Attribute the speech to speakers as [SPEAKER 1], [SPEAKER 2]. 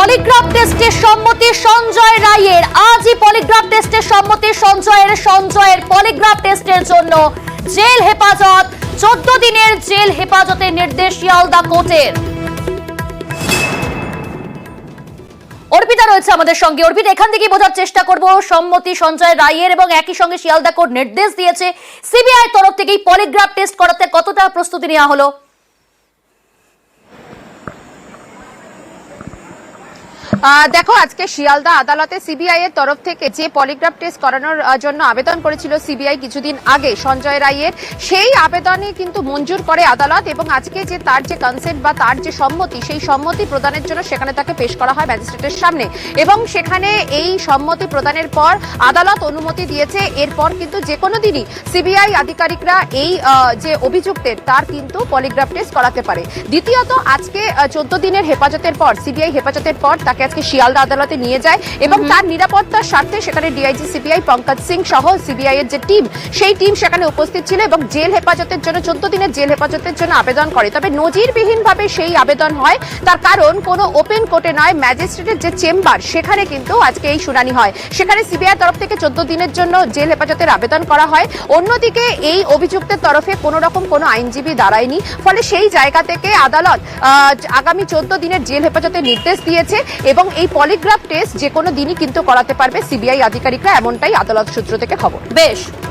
[SPEAKER 1] Polygraph টেস্টে সম্মতি সঞ্জয় রায়ের। আজই পলিগ্রাফ টেস্টে সম্মতি সঞ্জয়ের পলিগ্রাফ টেস্টের জন্য জেল হেফাজত, 14 দিনের জেল হেফাজতের নির্দেশ শিয়ালদা কোর্টের। অর্পিতা রয়েছে আমাদের সঙ্গে। অর্পিতা, এখান থেকে বোঝার চেষ্টা করব সম্মতি সঞ্জয় রায়ের এবং একই সঙ্গে শিয়ালদা কোর্ট নির্দেশ দিয়েছে, সিবিআই তরফ থেকে পলিগ্রাফ টেস্ট করাতে কতটা প্রস্তুতি নেওয়া হলো?
[SPEAKER 2] দেখো, আজকে শিয়ালদা আদালতে সিবিআই এর তরফ থেকে যে পলিগ্রাফ টেস্ট করানোর জন্য আবেদন করেছিল সিবিআই কিছুদিন আগে সঞ্জয় রায়ের, সেই আবেদনে কিন্তু মঞ্জুর করে আদালত এবং আজকে যে তার যে কনসেন্ট বা তার যে সম্মতি, সেই সম্মতি প্রদানের জন্য সেখানে তাকে পেশ করা হয় ম্যাজিস্ট্রেটের সামনে এবং সেখানে এই সম্মতি প্রদানের পর আদালত অনুমতি দিয়েছে। এরপর কিন্তু যে কোনো দিনই সিবিআই আধিকারিকরা এই যে অভিযুক্তের তার কিন্তু পলিগ্রাফ টেস্ট করাতে পারে। দ্বিতীয়ত, আজকে 14 দিনের হেফাজতের পর, সিবিআই হেফাজতের পর তাকে আজকে শিয়ালদা আদালতে নিয়ে যায় এবং তার নিরাপত্তার স্বার্থে সেখানে ডিআইজি সিবিআই পঙ্কজ সিং সহ সিবিআই এর যে টিম, সেই টিম সেখানে উপস্থিত ছিল এবং জেল হেফাজতের জন্য 14 দিনের জেল হেফাজতের জন্য আবেদন করে। তবে নজিরবিহীনভাবে সেই আবেদন হয়, তার কারণ কোনো ওপেন কোর্টে নয়, ম্যাজিস্ট্রেটের যে চেম্বার সেখানে কিন্তু আজকে এই শুনানি হয়। সেখানে সিবিআই তরফ থেকে 14 দিনের জন্য জেল হেফাজতের আবেদন করা হয়। অন্যদিকে এই অভিযুক্তের তরফে কোনো রকম কোনো আইনজীবী দাঁড়ায়নি, ফলে সেই জায়গা থেকে আদালত আগামী 14 দিনের জেল হেফাজতের নির্দেশ দিয়েছে এবং এই পলিগ্রাফ টেস্ট যে কোনো দিনই কিন্তু করাতে পারবে সিবিআই আধিকারিকরা, এমনটাই আদালত সূত্র থেকে খবর।
[SPEAKER 1] বেশ।